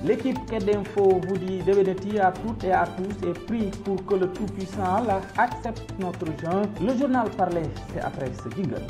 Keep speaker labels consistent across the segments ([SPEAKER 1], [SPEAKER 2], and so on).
[SPEAKER 1] L'équipe Quai d'Info vous dit devenez à toutes et à tous et prie pour que le Tout-Puissant Allah accepte notre jeûne. Le journal parlait, c'est après ce jingle.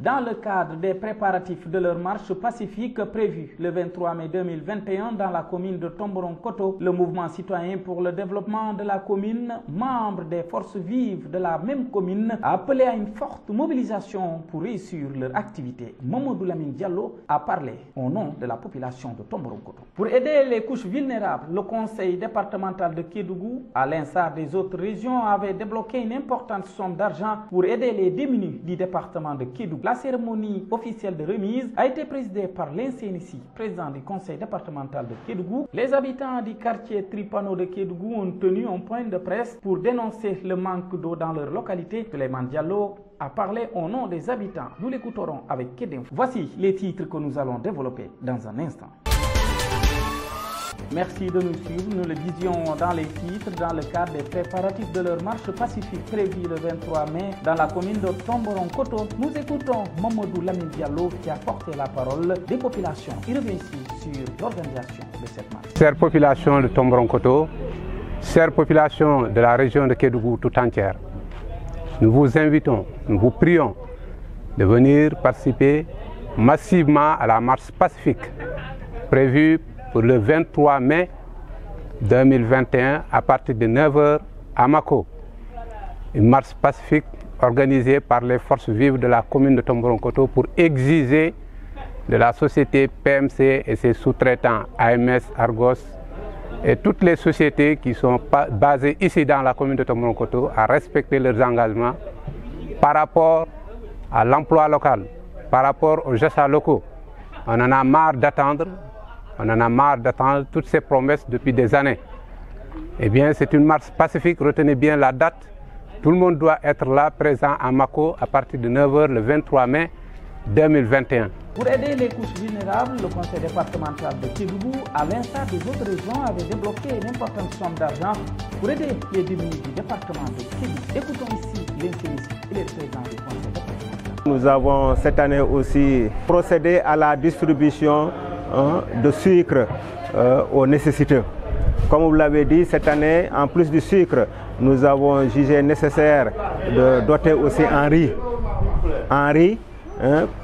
[SPEAKER 1] Dans le cadre des préparatifs de leur marche pacifique prévue le 23 mai 2021 dans la commune de Tomboronkoto, le mouvement citoyen pour le développement de la commune, membre des forces vives de la même commune, a appelé à une forte mobilisation pour réussir leur activité. Mamadou Lamine Diallo a parlé au nom de la population de Tomboronkoto. Pour aider les couches vulnérables, le conseil départemental de Kédougou, à l'instar des autres régions, avait débloqué une importante somme d'argent pour aider les démunis du département de Kédougou. La cérémonie officielle de remise a été présidée par l'Insénissi, président du conseil départemental de Kédougou. Les habitants du quartier Tripano de Kédougou ont tenu un point de presse pour dénoncer le manque d'eau dans leur localité. Souleymane Diallo a parlé au nom des habitants. Nous l'écouterons avec Quai d'Info. Voici les titres que nous allons développer dans un instant. Merci de nous suivre. Nous le disions dans les titres, dans le cadre des préparatifs de leur marche pacifique prévue le 23 mai dans la commune de Tomboronkoto. Nous écoutons Mamadou Lamine Diallo qui a porté la parole des populations. Il revient ici sur l'organisation de cette marche.
[SPEAKER 2] Chère population de Tomboronkoto, chère population de la région de Kédougou tout entière, nous vous invitons, nous vous prions de venir participer massivement à la marche pacifique prévue pour le 23 mai 2021 à partir de 9 h à Mako. Une marche pacifique organisée par les forces vives de la commune de Tomboronkoto pour exiger de la société PMC et ses sous-traitants AMS, Argos et toutes les sociétés qui sont basées ici dans la commune de Tomboronkoto à respecter leurs engagements par rapport à l'emploi local, par rapport aux gestes locaux. On en a marre d'attendre. On en a marre d'attendre toutes ces promesses depuis des années. Eh bien, c'est une marche pacifique, retenez bien la date. Tout le monde doit être là, présent à Mako, à partir de 9 h le 23 mai 2021.
[SPEAKER 1] Pour aider les couches vulnérables, le conseil départemental de Kédougou, à l'instar des autres régions, avait débloqué une importante somme d'argent pour aider les démunis du département de Kédougou. Écoutons ici l'Insénissi et les présidents du conseil départemental.
[SPEAKER 3] Nous avons cette année aussi procédé à la distribution de sucre aux nécessiteux. Comme vous l'avez dit, cette année, en plus du sucre, nous avons jugé nécessaire de doter aussi en riz,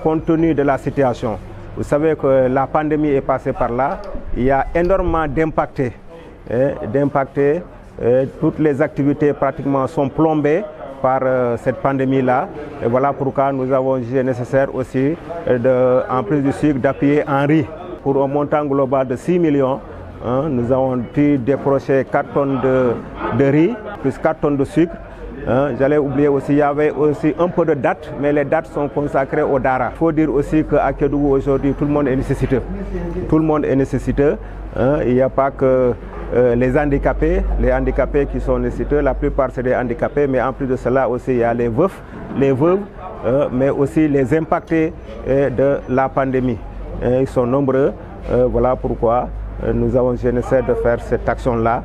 [SPEAKER 3] compte tenu de la situation. Vous savez que la pandémie est passée par là, il y a énormément d'impactés. Toutes les activités pratiquement sont plombées par cette pandémie-là. Et voilà pourquoi nous avons jugé nécessaire aussi, en plus du sucre, d'appuyer en riz. Pour un montant global de 6 millions, nous avons pu décrocher 4 tonnes de riz, plus 4 tonnes de sucre. J'allais oublier aussi, il y avait aussi un peu de dattes, mais les dattes sont consacrées au Dara. Il faut dire aussi qu'à Kédougou aujourd'hui, tout le monde est nécessiteux. Tout le monde est nécessiteux. Il n'y a pas que les handicapés qui sont nécessiteux. La plupart c'est des handicapés, mais en plus de cela aussi il y a les veuves, mais aussi les impactés de la pandémie. Ils sont nombreux, voilà pourquoi nous avons nécessaire de faire cette action-là.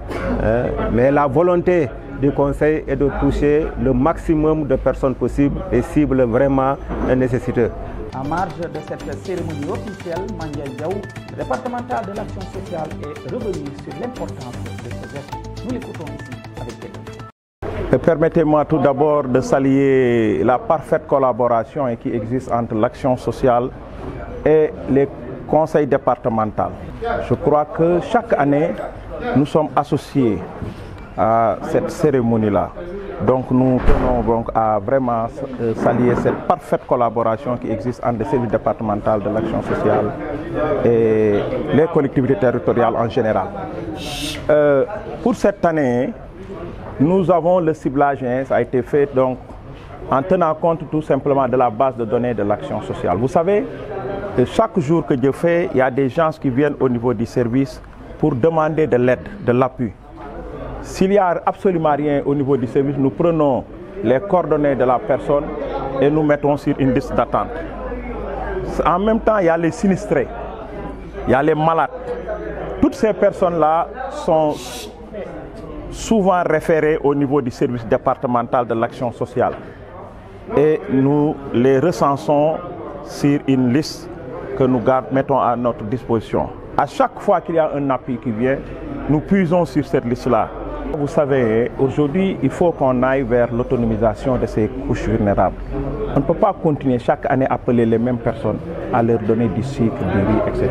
[SPEAKER 3] Mais la volonté du conseil est de toucher le maximum de personnes possibles et cibles vraiment nécessiteuses.
[SPEAKER 1] En marge de cette cérémonie officielle, Mandia Diaw, départemental de l'action sociale, est revenu sur l'importance de ce geste. Nous l'écoutons ici avec elle.
[SPEAKER 4] Permettez-moi tout d'abord de saluer la parfaite collaboration qui existe entre l'action sociale et les conseils départementaux. Je crois que chaque année, nous sommes associés à cette cérémonie-là. Donc nous tenons donc à vraiment saluer cette parfaite collaboration qui existe entre les services départementaux de l'action sociale et les collectivités territoriales en général. Pour cette année, nous avons le ciblage, ça a été fait donc en tenant compte tout simplement de la base de données de l'action sociale. Vous savez, chaque jour que Dieu fait, il y a des gens qui viennent au niveau du service pour demander de l'aide, de l'appui. S'il n'y a absolument rien au niveau du service, nous prenons les coordonnées de la personne et nous mettons sur une liste d'attente. En même temps, il y a les sinistrés, il y a les malades. Toutes ces personnes-là sont souvent référées au niveau du service départemental de l'action sociale. Et nous les recensons sur une liste que que nous mettons à notre disposition. À chaque fois qu'il y a un appui qui vient, nous puisons sur cette liste-là. Vous savez, aujourd'hui, il faut qu'on aille vers l'autonomisation de ces couches vulnérables. On ne peut pas continuer chaque année à appeler les mêmes personnes à leur donner du sucre, du riz, etc.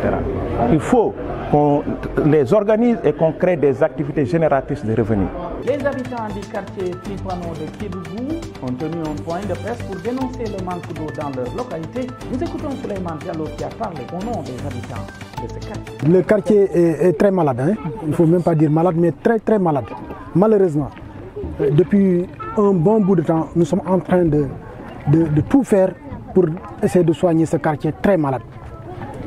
[SPEAKER 4] Il faut qu'on les organise et qu'on crée des activités génératrices de revenus.
[SPEAKER 1] Les habitants du quartier Tripano de Kédougou ont tenu un point de presse pour dénoncer le manque d'eau dans leur localité. Nous écoutons Souleymane Diallo qui a parlé au nom des habitants de ce quartier.
[SPEAKER 5] Le quartier est très malade, hein? Il ne faut même pas dire malade, mais très malade. Malheureusement, depuis un bon bout de temps, nous sommes en train de tout faire pour essayer de soigner ce quartier très malade.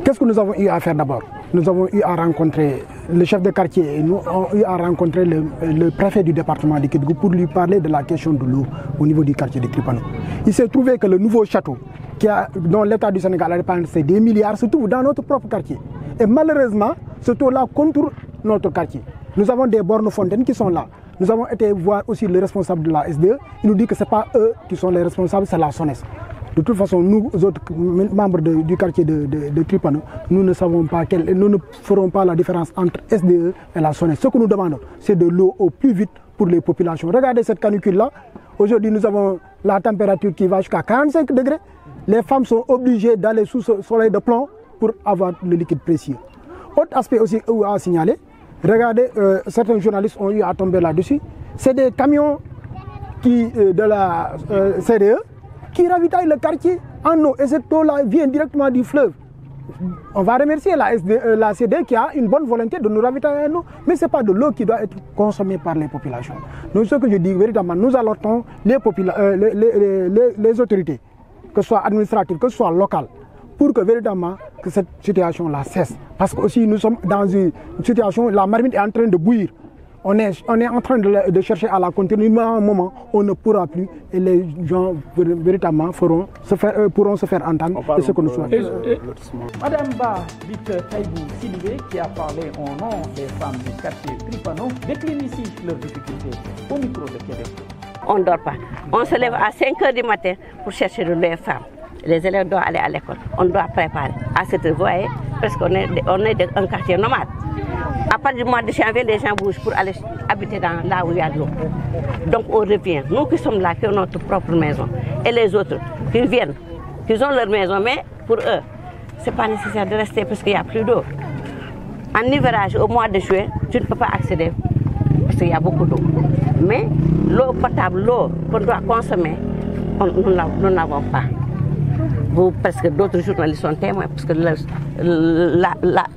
[SPEAKER 5] Qu'est-ce que nous avons eu à faire d'abord? Nous avons eu à rencontrer le chef de quartier et nous avons eu à rencontrer le préfet du département de Kédougou pour lui parler de la question de l'eau au niveau du quartier de Tripano. Il s'est trouvé que le nouveau château dont l'État du Sénégal a dépensé des milliards se trouve dans notre propre quartier. Et malheureusement, ce taux-là contourne notre quartier. Nous avons des bornes fontaines qui sont là. Nous avons été voir aussi le responsable de la SDE. Il nous dit que ce n'est pas eux qui sont les responsables, c'est la SONES. De toute façon, nous autres membres du quartier de Tripano, nous ne savons pas nous ne ferons pas la différence entre SDE et la SONES. Ce que nous demandons, c'est de l'eau au plus vite pour les populations. Regardez cette canicule-là. Aujourd'hui, nous avons la température qui va jusqu'à 45 degrés. Les femmes sont obligées d'aller sous ce soleil de plomb pour avoir le liquide précieux. Autre aspect aussi à signaler, regardez, certains journalistes ont eu à tomber là-dessus. C'est des camions de la CDE qui ravitaillent le quartier en eau. Et cette eau-là vient directement du fleuve. On va remercier la CDE qui a une bonne volonté de nous ravitailler en eau. Mais ce n'est pas de l'eau qui doit être consommée par les populations. Donc ce que je dis véritablement, nous alertons les autorités, que ce soit administratives, que ce soit locales, pour que véritablement que cette situation-là cesse. Parce que aussi nous sommes dans une situation, la marmite est en train de bouillir. On est en train de chercher à la contenir, mais à un moment, on ne pourra plus et les gens véritablement pourront se faire entendre et ce que nous souhaitons.
[SPEAKER 1] Madame Ba Bite Taïbou Sidibé, qui a parlé au nom des femmes du quartier Tripano, décline ici leurs difficultés au micro de Kédé.
[SPEAKER 6] On ne dort pas. On se lève à 5 h du matin pour chercher les femmes. Les élèves doivent aller à l'école. On doit préparer. À cette heure, vous voyez, presque on est un quartier nomade. À partir du mois de janvier, les gens bougent pour aller habiter là où il y a de l'eau. Donc on revient. Nous qui sommes là, qui avons notre propre maison. Et les autres qui viennent, qui ont leur maison, mais pour eux, ce n'est pas nécessaire de rester parce qu'il n'y a plus d'eau. En hivernage, au mois de juin, tu ne peux pas accéder parce qu'il y a beaucoup d'eau. Mais l'eau potable, l'eau qu'on doit consommer, nous n'avons pas. Parce que d'autres journalistes sont témoins, parce que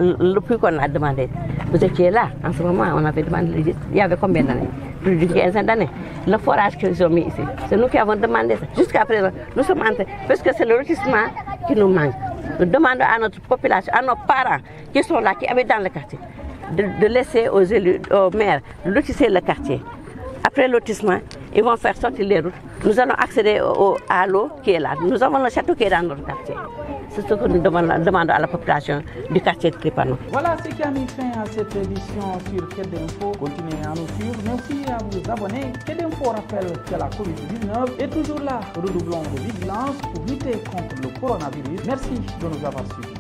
[SPEAKER 6] le plus qu'on a demandé, vous étiez là, en ce moment, on avait demandé, il y avait combien d'années? Plus d'une quinzaine d'années. Le forage qu'ils ont mis ici, c'est nous qui avons demandé ça. Jusqu'à présent, nous sommes en train, parce que c'est le lotissement qui nous manque. Nous demandons à notre population, à nos parents qui sont là, qui habitent dans le quartier, de laisser aux élus, aux maires, de lotisser le quartier. Après le lotissement, ils vont faire sortir les routes. Nous allons accéder à l'eau qui est là. Nous avons le château qui est dans notre quartier. C'est ce que nous demandons à la population du quartier de Tripano.
[SPEAKER 1] Voilà ce qui a mis fin à cette édition sur Kédé Info. Continuez à nous suivre, mais aussi à vous abonner. Kédé Info rappelle que la COVID-19 est toujours là. Redoublons de vigilance pour lutter contre le coronavirus. Merci de nous avoir suivis.